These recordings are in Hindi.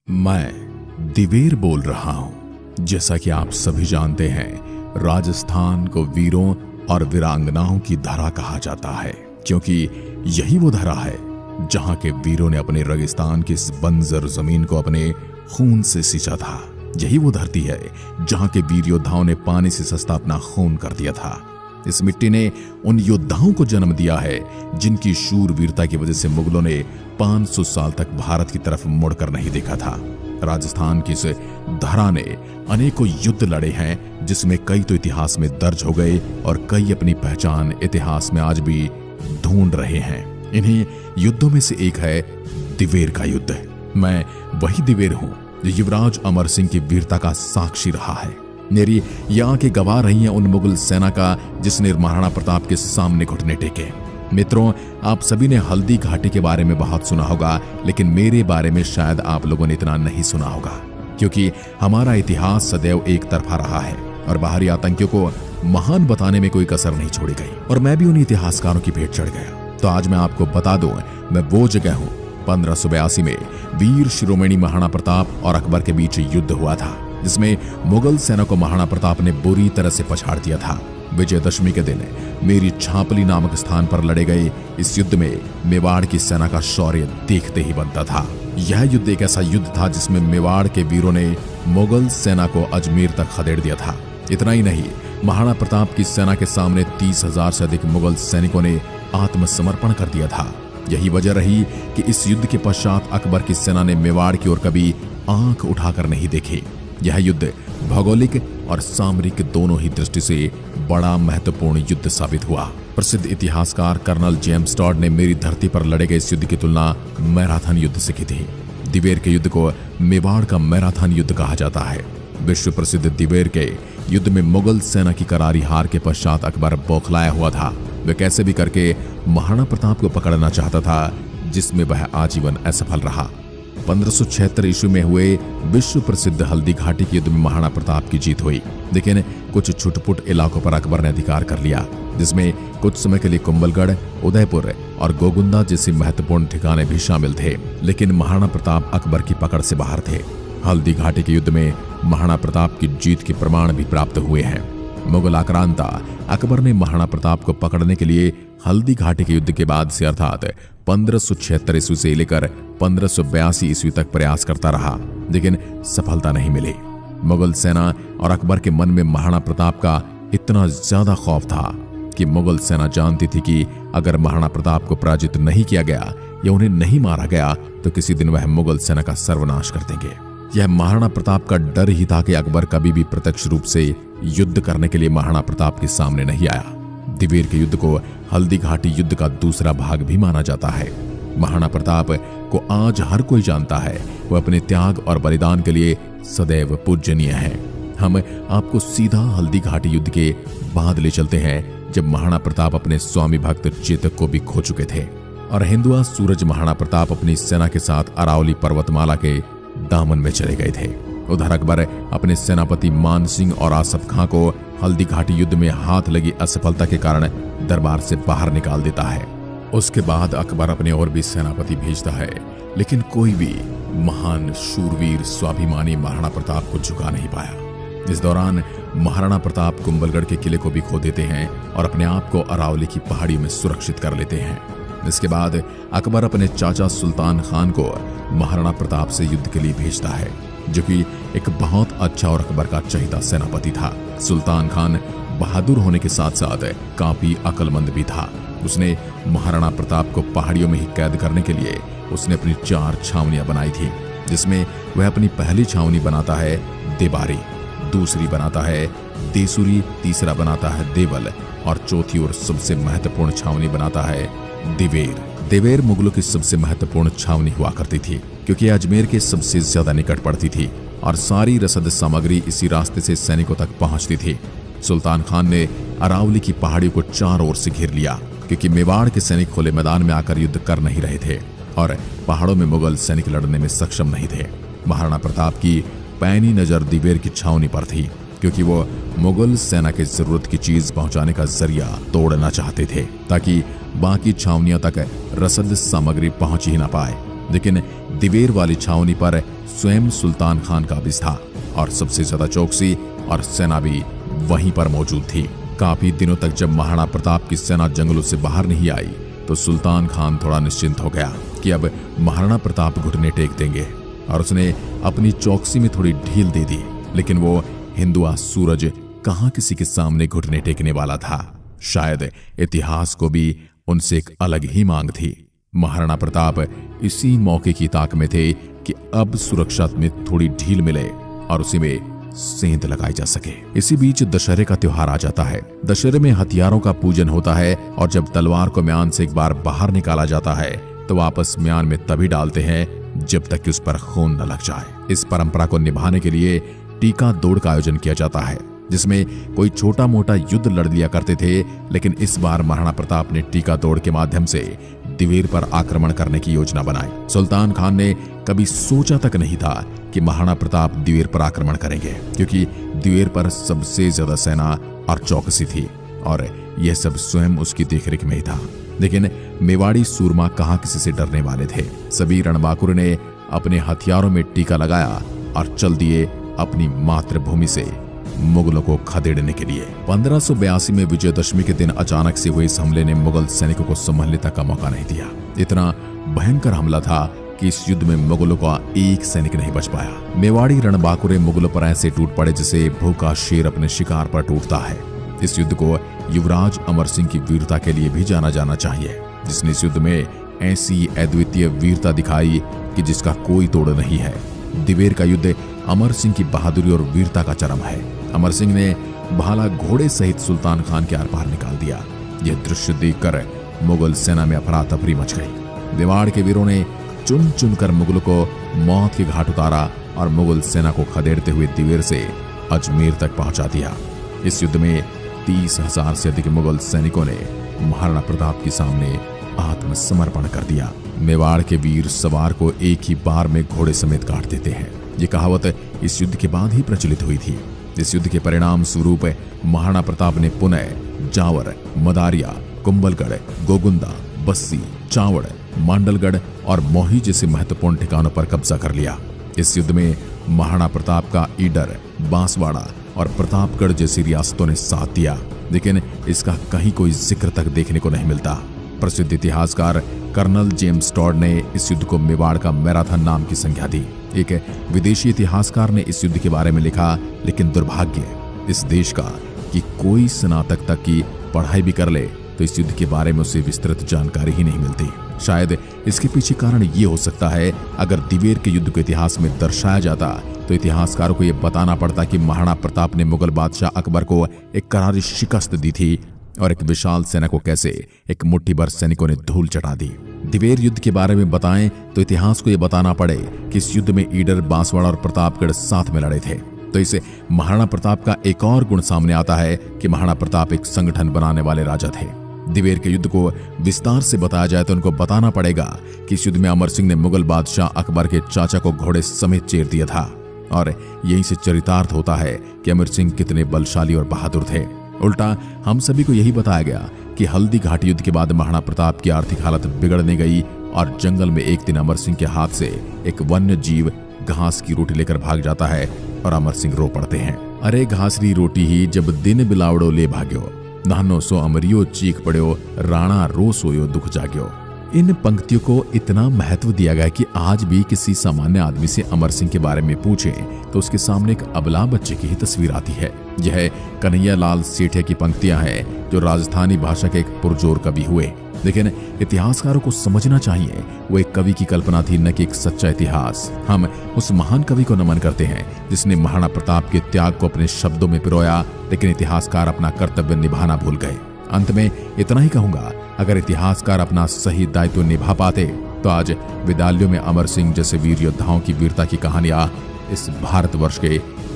मैं दिवेर बोल रहा हूं। जैसा कि आप सभी जानते हैं, राजस्थान को वीरों और वीरांगनाओं की धरा कहा जाता है, क्योंकि यही वो धरा है जहां के वीरों ने अपने रेगिस्तान की इस बंजर जमीन को अपने खून से सींचा था। यही वो धरती है जहां के वीर योद्धाओं ने पानी से सस्ता अपना खून कर दिया था। इस मिट्टी ने उन योद्धाओं को जन्म दिया है जिनकी शूरवीरता की वजह से मुगलों ने 500 साल तक भारत की तरफ मुड़कर नहीं देखा था। राजस्थान की इस धरा ने अनेकों युद्ध लड़े हैं, जिसमें कई तो इतिहास में दर्ज हो गए और कई अपनी पहचान इतिहास में आज भी ढूंढ रहे हैं। इन्हीं युद्धों में से एक है दिवेर का युद्ध। मैं वही दिवेर हूं जो युवराज अमर सिंह की वीरता का साक्षी रहा है। मेरी ये आंखें गवाह रही हैं उन मुगल सेना का जिसने महाराणा प्रताप के सामने घुटने टेके। मित्रों, आप सभी ने हल्दी घाटी के बारे में बहुत सुना होगा, लेकिन मेरे बारे में शायद आप लोगों ने इतना नहीं सुना होगा, क्योंकि हमारा इतिहास सदैव एक तरफा रहा है और बाहरी आतंकियों को महान बताने में कोई कसर नहीं छोड़ी गई, और मैं भी उन इतिहासकारों की भेंट चढ़ गया। तो आज मैं आपको बता दूं, मैं वो जगह हूं 1582 में वीर शिरोमणि महाराणा प्रताप और अकबर के बीच युद्ध हुआ था, जिसमें मुगल सेना को महाराणा प्रताप ने बुरी तरह से पछाड़ दिया था। विजयदशमी के दिन मेरी छापली नामक स्थान पर लड़े गए इस युद्ध में मेवाड़ की सेना का शौर्य देखते ही बनता था। यह युद्ध एक ऐसा युद्ध था जिसमें मेवाड़ के वीरों ने मुगल सेना को अजमेर तक खदेड़ दिया था। इतना ही नहीं, महाराणा प्रताप की सेना के सामने 30,000 से अधिक मुगल सैनिकों ने आत्मसमर्पण कर दिया था। यही वजह रही कि इस युद्ध के पश्चात अकबर की सेना ने मेवाड़ की ओर कभी आंख उठाकर नहीं देखी। यह युद्ध भौगोलिक और सामरिक दोनों ही दृष्टि से बड़ा महत्वपूर्ण युद्ध साबित हुआ। प्रसिद्ध इतिहासकार कर्नल जेम्स टॉड ने मेरी धरती पर लड़े गए इस युद्ध की तुलना मैराथन युद्ध से की थी। दिवेर के युद्ध को मेवाड़ का मैराथन युद्ध कहा जाता है। विश्व प्रसिद्ध दिवेर के युद्ध में मुगल सेना की करारी हार के पश्चात अकबर बौखलाया हुआ था। वह कैसे भी करके महाराणा प्रताप को पकड़ना चाहता था, जिसमें वह आजीवन असफल रहा। 1576 ईस्वी में हुए विश्व प्रसिद्ध हल्दी घाटी के युद्ध में महाराणा प्रताप की जीत हुई, लेकिन कुछ छुटपुट इलाकों पर अकबर ने अधिकार कर लिया, जिसमें कुछ समय के लिए कुंभलगढ़, उदयपुर और गोगुंदा जैसे महत्वपूर्ण ठिकाने भी शामिल थे। लेकिन महाराणा प्रताप अकबर की पकड़ से बाहर थे। हल्दी घाटी के युद्ध में महाराणा प्रताप की जीत के प्रमाण भी प्राप्त हुए हैं। मुगल आक्रांता अकबर ने महाराणा प्रताप को पकड़ने के लिए हल्दी घाटी के युद्ध के बाद से अर्थात 1576 ईस्वी से लेकर 1582 ईस्वी तक प्रयास करता रहा, लेकिन सफलता नहीं मिली। मुगल सेना और अकबर के मन में महाराणा प्रताप का इतना ज्यादा खौफ था कि मुगल सेना जानती थी कि अगर महाराणा प्रताप को पराजित नहीं किया गया या उन्हें नहीं मारा गया तो किसी दिन वह मुगल सेना का सर्वनाश कर देंगे। यह महाराणा प्रताप का डर ही था कि अकबर कभी भी प्रत्यक्ष रूप से युद्ध करने के लिए महाराणा प्रताप के सामने नहीं आया। दिवेर के युद्ध को हल्दी घाटी युद्ध का दूसरा भाग भी माना जाता है। महाराणा प्रताप को आज हर कोई जानता है। वह अपने त्याग और बलिदान के लिए सदैव पूजनीय है। हम आपको सीधा हल्दी घाटी युद्ध के बाद ले चलते हैं, जब महाराणा प्रताप अपने स्वामी भक्त चेतक को भी खो चुके थे और हिंदुआ सूरज महाराणा प्रताप अपनी सेना के साथ अरावली पर्वतमाला के दामन में चले गए थे। उधर अकबर अपने सेनापति मान सिंह और आसफ खां को हल्दी घाटी युद्ध में हाथ लगी असफलता के कारण दरबार से बाहर निकाल देता है। उसके बाद अकबर अपने और भी सेनापति भेजता है, लेकिन कोई भी महान शूरवीर स्वाभिमानी महाराणा प्रताप को झुका नहीं पाया। इस दौरान महाराणा प्रताप कुंभलगढ़ के किले को भी खो देते हैं और अपने आप को अरावली की पहाड़ियों में सुरक्षित कर लेते हैं। इसके बाद अकबर अपने चाचा सुल्तान खान को महाराणा प्रताप से युद्ध के लिए भेजता है, जो कि एक बहुत अच्छा और अकबर का चहेता सेनापति था। सुल्तान खान बहादुर होने के साथ साथ काफी अक्लमंद भी था। उसने महाराणा प्रताप को पहाड़ियों में ही कैद करने के लिए उसने अपनी 4 छावनियां बनाई थी, जिसमें वह अपनी पहली छावनी बनाता है देबारी, दूसरी बनाता है देसुरी, तीसरा बनाता है देवल और चौथी और सबसे महत्वपूर्ण छावनी बनाता है दिवेर। दिवेर मुगलों की सबसे महत्वपूर्ण छावनी हुआ करती थी, क्योंकि अजमेर के सबसे ज्यादा निकट पड़ती थी और सारी रसद सामग्री इसी रास्ते से सैनिकों तक पहुंचती थी। सुल्तान खान ने अरावली की पहाड़ियों को चारों ओर से घेर लिया, क्योंकि मेवाड़ के सैनिक खुले मैदान में आकर युद्ध कर नहीं रहे थे और पहाड़ों में मुगल सैनिक लड़ने में सक्षम नहीं थे। महाराणा प्रताप की पैनी नजर दिवेर की छावनी पर थी, क्योंकि वो मुगल सेना के जरूरत की चीज पहुंचाने का जरिया तोड़ना चाहते थे, ताकि बाकी छावनियों तक रसद सामग्री पहुंच ही ना पाए। लेकिन दिवेर वाली छावनी पर स्वयं सुल्तान खान काबिज था और सबसे ज्यादा चौकसी और सेना भी वहीं पर मौजूद थी। काफी दिनों तक जब महाराणा प्रताप की सेना जंगलों से बाहर नहीं आई तो सुल्तान खान थोड़ा निश्चिंत हो गया कि अब महाराणा प्रताप घुटने टेक देंगे और उसने अपनी चौकसी में थोड़ी ढील दे दी। लेकिन वो हिंदुआ सूरज कहां किसी के सामने घुटने टेकने वाला था। शायद इतिहास को भी उनसे एक अलग ही मांग थी। महाराणा प्रताप इसी मौके की ताक में थे कि अब सुरक्षा में थोड़ी ढील मिले और उसी में सेंध लगाई जा सके। इसी बीच दशहरे का त्योहार आ जाता है। दशहरे में हथियारों का पूजन होता है और जब तलवार को म्यान से एक बार बाहर निकाला जाता है तो वापस म्यान में तभी डालते हैं जब तक कि उस पर खून न लग जाए। इस परंपरा को निभाने के लिए टीका दौड़ का आयोजन किया जाता है, जिसमें कोई छोटा मोटा युद्ध लड़ लिया करते थे। लेकिन इस बार महाराणा प्रताप ने टीका दौड़ के माध्यम से दिवेर पर आक्रमण करने की योजना बनाई। सुल्तान खान ने कभी सोचा तक नहीं था कि महाराणा प्रताप दिवेर पर आक्रमण करेंगे, क्योंकि दिवेर पर सबसे ज्यादा सेना और चौकसी थी और यह सब स्वयं उसकी देखरेख में ही था। लेकिन मेवाड़ी सूरमा कहां किसी से डरने वाले थे। सभी रणबांकुर ने अपने हथियारों में टीका लगाया और चल दिए अपनी मातृभूमि से मुगलों को खदेड़ने के लिए। 1582 में विजयदशमी के दिन अचानक से हुए इस हमले ने मुगल सैनिकों को संभलने तक का मौका नहीं दिया। इतना भयंकर हमला था कि इस युद्ध में मुगलों का एक सैनिक नहीं बच पाया। मेवाड़ी रणबांकुरे मुगलों पर ऐसे टूट पड़े जैसे भूखा शेर अपने शिकार पर टूटता है। इस युद्ध को युवराज अमर सिंह की वीरता के लिए भी जाना जाना चाहिए, जिसने इस युद्ध में ऐसी अद्वितीय वीरता दिखाई कि जिसका कोई तोड़ नहीं है। दिवेर का युद्ध अमर सिंह की बहादुरी और वीरता का चरम है। अमर सिंह ने भाला घोड़े सहित सुल्तान खान के आर पार निकाल दिया। यह दृश्य देखकर मुगल सेना में अफरा तफरी मच गई। मेवाड़ के वीरों ने चुन चुन कर मुगलों को मौत के घाट उतारा और मुगल सेना को खदेड़ते हुए दिवेर से अजमेर तक पहुंचा दिया। इस युद्ध में 30,000 से अधिक मुगल सैनिकों ने महाराणा प्रताप के सामने आत्मसमर्पण कर दिया। मेवाड़ के वीर सवार को एक ही बार में घोड़े समेत काट देते हैं। ये कहावत इस युद्ध के बाद ही प्रचलित हुई थी। इस युद्ध के परिणाम स्वरूप महाराणा प्रताप ने पुनः जावर, मदारिया, कुंभलगढ़, गोगुंदा, बस्सी, चावड़, मांडलगढ़ और मोही जैसे महत्वपूर्ण ठिकानों पर कब्जा कर लिया। इस युद्ध में महाराणा प्रताप का ईडर, बांसवाड़ा और प्रतापगढ़ जैसी रियासतों ने साथ दिया, लेकिन इसका कहीं कोई जिक्र तक देखने को नहीं मिलता। प्रसिद्ध इतिहासकार कर्नल जेम्स टॉड ने इस युद्ध को मेवाड़ का मैराथन नाम की संज्ञा दी। एक विदेशी इतिहासकार ने इस युद्ध के बारे में लिखा, लेकिन दुर्भाग्य इस देश का कि कोई स्नातक तक की पढ़ाई भी कर ले तो इस युद्ध के बारे में उसे विस्तृत जानकारी ही नहीं मिलती। शायद इसके पीछे कारण ये हो सकता है, अगर दिवेर के युद्ध को इतिहास में दर्शाया जाता तो इतिहासकारों को यह बताना पड़ता कि महाराणा प्रताप ने मुगल बादशाह अकबर को एक करारी शिकस्त दी थी और एक विशाल सेना को कैसे एक मुट्ठी भर सैनिकों ने धूल चटा दी। दिवेर युद्ध के बारे में बताएं तो इतिहास को यह बताना पड़े कि इस युद्ध में ईडर, बांसवाड़ा और प्रतापगढ़ साथ में लड़े थे। तो इसे महाराणा प्रताप का एक और गुण सामने आता है कि महाराणा प्रताप एक संगठन बनाने वाले राजा थे। दिवेर के युद्ध को विस्तार से बताया जाए तो उनको बताना पड़ेगा कि इस युद्ध में अमर सिंह ने मुगल बादशाह अकबर के चाचा को घोड़े समेत चीर दिया था और यहीं से चरितार्थ होता है कि अमर सिंह कितने बलशाली और बहादुर थे। उल्टा हम सभी को यही बताया गया कि हल्दी घाटी युद्ध के बाद महाराणा प्रताप की आर्थिक हालत बिगड़ने गई और जंगल में एक दिन अमर सिंह के हाथ से एक वन्य जीव घास की रोटी लेकर भाग जाता है और अमर सिंह रो पड़ते हैं। अरे घासरी रोटी ही जब दिन बिलावड़ो ले भाग्यो, नानो सो अमरियो चीख पड़ो, राणा रो सोयो दुख जाग्यो। इन पंक्तियों को इतना महत्व दिया गया कि आज भी किसी सामान्य आदमी से अमर सिंह के बारे में पूछे तो उसके सामने एक अबला बच्चे की ही तस्वीर आती है। यह कन्हैया लाल सेठिया की पंक्तियां हैं जो राजस्थानी भाषा के एक पुरजोर कवि हुए। लेकिन इतिहासकारों को समझना चाहिए वो एक कवि की कल्पना थी, न कि एक सच्चा इतिहास। हम उस महान कवि को नमन करते हैं जिसने महाराणा प्रताप के त्याग को अपने शब्दों में पिरोया, लेकिन इतिहासकार अपना कर्तव्य निभाना भूल गए। अंत में इतना ही कहूंगा, अगर इतिहासकार अपना सही दायित्व निभा पाते तो आज विद्यालयों में अमर सिंह जैसे वीर योद्धाओं की वीरता की कहानियां इस भारतवर्ष के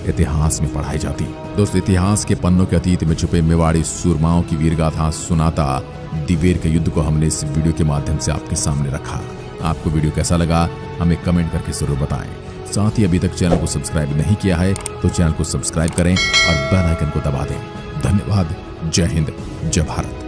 इतिहास में पढ़ाई जाती। दोस्त, इतिहास के पन्नों के अतीत में छुपे मेवाड़ी सूरमाओं की वीरगाथा सुनाता दिवेर के युद्ध को हमने इस वीडियो के माध्यम से आपके सामने रखा। आपको वीडियो कैसा लगा हमें कमेंट करके जरूर बताएं। साथ ही अभी तक चैनल को सब्सक्राइब नहीं किया है तो चैनल को सब्सक्राइब करें और बेल आइकन को दबा दें। धन्यवाद। जय हिंद, जय भारत।